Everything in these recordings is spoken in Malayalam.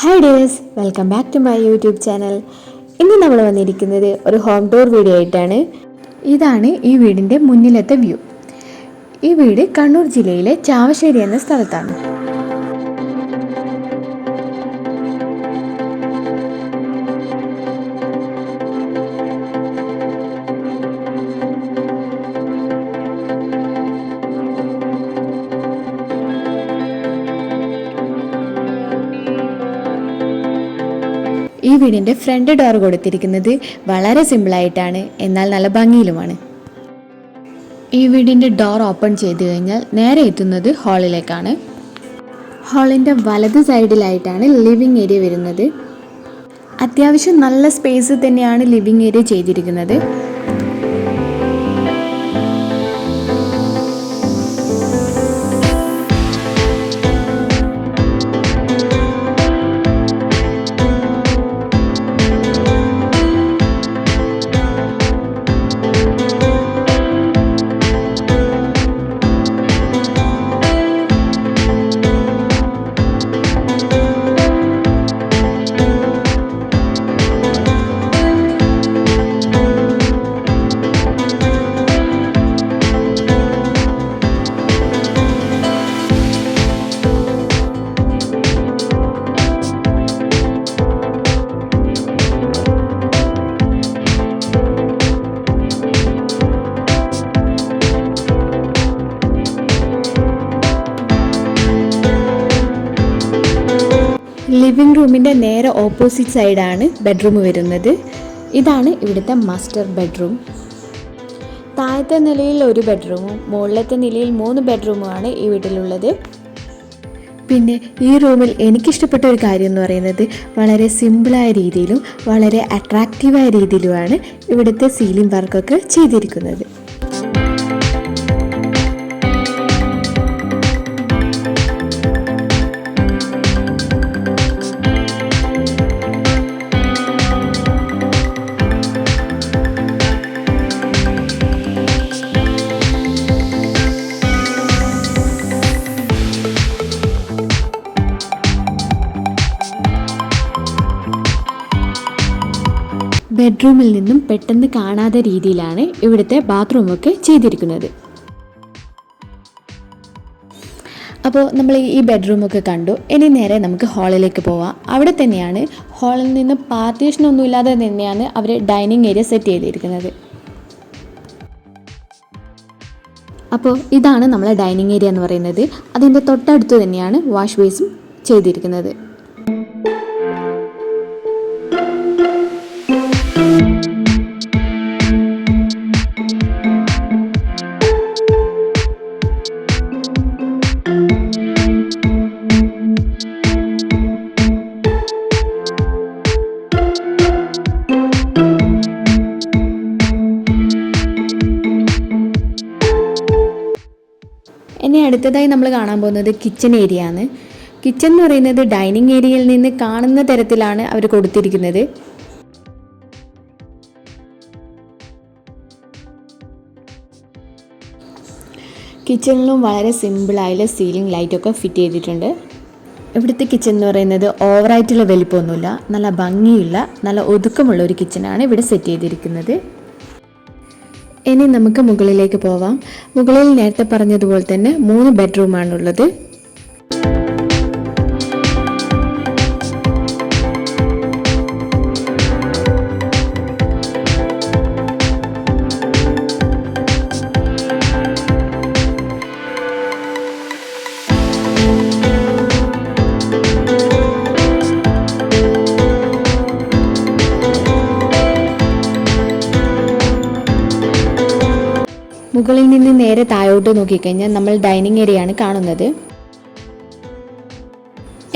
Hi dears, welcome back to my YouTube channel. ഇന്ന് നമ്മൾ വന്നിരിക്കുന്നത് ഒരു ഹോം ടൂർ വീഡിയോ ആയിട്ടാണ്. ഇതാണ് ഈ വീടിൻ്റെ മുന്നിലത്തെ വ്യൂ. ഈ വീട് കണ്ണൂർ ജില്ലയിലെ ചാവശ്ശേരി എന്ന സ്ഥലത്താണ്. ഈ വീടിൻ്റെ ഫ്രണ്ട് ഡോർ കൊടുത്തിരിക്കുന്നത് വളരെ സിമ്പിളായിട്ടാണ്, എന്നാൽ നല്ല ഭംഗിയിലുമാണ്. ഈ വീടിൻ്റെ ഡോർ ഓപ്പൺ ചെയ്ത് കഴിഞ്ഞാൽ നേരെ എത്തുന്നത് ഹാളിലേക്കാണ്. ഹാളിൻ്റെ വലത് സൈഡിലായിട്ടാണ് ലിവിങ് ഏരിയ വരുന്നത്. അത്യാവശ്യം നല്ല സ്പേസ് തന്നെയാണ് ലിവിങ് ഏരിയ ചെയ്തിരിക്കുന്നത്. ലിവിംഗ് റൂമിൻ്റെ നേരെ ഓപ്പോസിറ്റ് സൈഡാണ് ബെഡ്റൂം വരുന്നത്. ഇതാണ് ഇവിടുത്തെ മാസ്റ്റർ ബെഡ്റൂം. താഴത്തെ നിലയിൽ ഒരു ബെഡ്റൂമും മുകളിലത്തെ നിലയിൽ 3 ബെഡ്റൂമുമാണ് ഈ വീട്ടിലുള്ളത്. പിന്നെ ഈ റൂമിൽ എനിക്കിഷ്ടപ്പെട്ട ഒരു കാര്യം എന്ന് പറയുന്നത് വളരെ സിമ്പിളായ രീതിയിലും വളരെ അട്രാക്റ്റീവായ രീതിയിലുമാണ് ഇവിടുത്തെ സീലിംഗ് വർക്കൊക്കെ ചെയ്തിരിക്കുന്നത്. ബെഡ്റൂമിൽ നിന്നും പെട്ടെന്ന് കാണാത്ത രീതിയിലാണ് ഇവിടുത്തെ ബാത്റൂമൊക്കെ ചെയ്തിരിക്കുന്നത്. അപ്പോൾ നമ്മൾ ഈ ബെഡ്റൂമൊക്കെ കണ്ടു. ഇനി നേരെ നമുക്ക് ഹാളിലേക്ക് പോവാം. അവിടെ തന്നെയാണ് ഹാളിൽ നിന്ന് പാർട്ടീഷനൊന്നും ഇല്ലാതെ തന്നെയാണ് അവർ ഡൈനിങ് ഏരിയ സെറ്റ് ചെയ്തിരിക്കുന്നത്. അപ്പോൾ ഇതാണ് നമ്മളെ ഡൈനിങ് ഏരിയ എന്ന് പറയുന്നത്. അതിൻ്റെ തൊട്ടടുത്ത് തന്നെയാണ് വാഷ് ബേസും ചെയ്തിരിക്കുന്നത്. ഇനി അടുത്തതായി നമ്മൾ കാണാൻ പോകുന്നത് കിച്ചൺ ഏരിയ ആണ്. കിച്ചൺ എന്ന് പറയുന്നത് ഡൈനിങ് ഏരിയയിൽ നിന്ന് കാണുന്ന തരത്തിലാണ് അവർ കൊടുത്തിരിക്കുന്നത്. കിച്ചണിലും വളരെ സിമ്പിളായുള്ള സീലിംഗ് ലൈറ്റൊക്കെ ഫിറ്റ് ചെയ്തിട്ടുണ്ട്. ഇവിടുത്തെ കിച്ചൺ എന്ന് പറയുന്നത് ഓവറായിട്ടുള്ള വലിപ്പമൊന്നുമില്ല, നല്ല ഭംഗിയുള്ള നല്ല ഒതുക്കമുള്ള ഒരു കിച്ചണാണ് ഇവിടെ സെറ്റ് ചെയ്തിരിക്കുന്നത്. ഇനി നമുക്ക് മുകളിലേക്ക് പോവാം. മുകളിൽ നേരത്തെ പറഞ്ഞതുപോലെ തന്നെ 3 ബെഡ്റൂമാണുള്ളത്. മുകളിൽ നിന്ന് നേരെ താഴോട്ട് നോക്കിക്കഴിഞ്ഞാൽ നമ്മൾ ഡൈനിങ് ഏരിയ ആണ് കാണുന്നത്.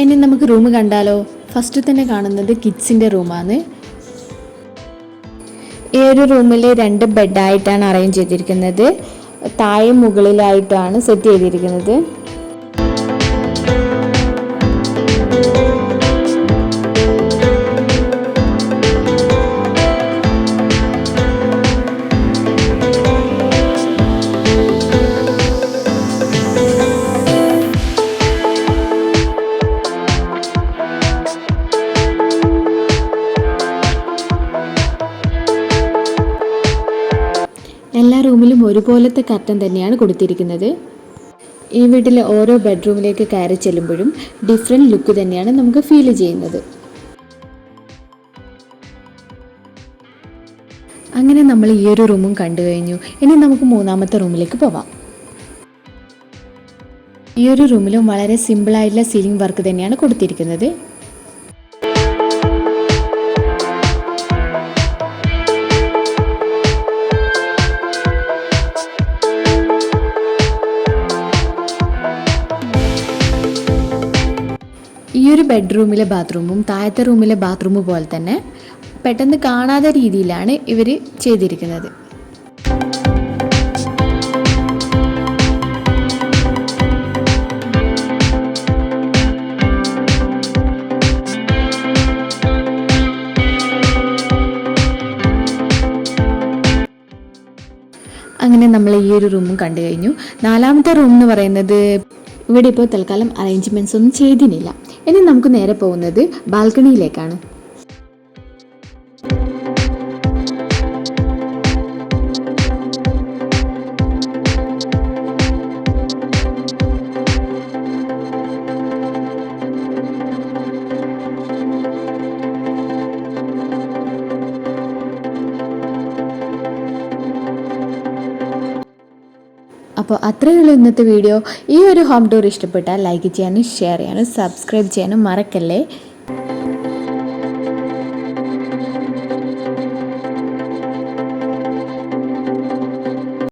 ഇനി നമുക്ക് റൂം കണ്ടാലോ. ഫസ്റ്റ് തന്നെ കാണുന്നത് കിഡ്സിൻ്റെ റൂമാണ്. ഈ ഒരു റൂമിൽ 2 ബെഡായിട്ടാണ് അറേഞ്ച് ചെയ്തിരിക്കുന്നത്. താഴെ മുകളിലായിട്ടാണ് സെറ്റ് ചെയ്തിരിക്കുന്നത്. ഒരുപോലത്തെ കർട്ടൻ തന്നെയാണ് കൊടുത്തിരിക്കുന്നത്. ഈ വീട്ടിലെ ഓരോ ബെഡ്റൂമിലേക്ക് കയറി ചെല്ലുമ്പോഴും ഡിഫറെൻറ്റ് ലുക്ക് തന്നെയാണ് നമുക്ക് ഫീൽ ചെയ്യുന്നത്. അങ്ങനെ നമ്മൾ ഈ ഒരു റൂമും കണ്ടു കഴിഞ്ഞു. ഇനി നമുക്ക് മൂന്നാമത്തെ റൂമിലേക്ക് പോവാം. ഈ ഒരു റൂമിലും വളരെ സിമ്പിളായിട്ടുള്ള സീലിംഗ് വർക്ക് തന്നെയാണ് കൊടുത്തിരിക്കുന്നത്. ഈ ഒരു ബെഡ്റൂമിലെ ബാത്റൂമും താഴത്തെ റൂമിലെ ബാത്റൂം പോലെ തന്നെ പെട്ടെന്ന് കാണാത്ത രീതിയിലാണ് ഇവർ ചെയ്തിരിക്കുന്നത്. അങ്ങനെ നമ്മൾ ഈ ഒരു റൂമും കണ്ടു കഴിഞ്ഞു. നാലാമത്തെ റൂം എന്ന് പറയുന്നത് ഇവിടെ ഇപ്പോൾ തൽക്കാലം അറേഞ്ച്മെൻറ്റ്സ് ഒന്നും ചെയ്തിട്ടില്ല. ഇനി നമുക്ക് നേരെ പോകുന്നത് ബാൽക്കണിയിലേക്കാണ്. അപ്പോൾ അത്രയേ ഉള്ളൂ ഇന്നത്തെ വീഡിയോ. ഈ ഒരു ഹോം ടൂർ ഇഷ്ടപ്പെട്ടാൽ ലൈക്ക് ചെയ്യാനും ഷെയർ ചെയ്യാനും സബ്സ്ക്രൈബ് ചെയ്യാനും മറക്കല്ലേ.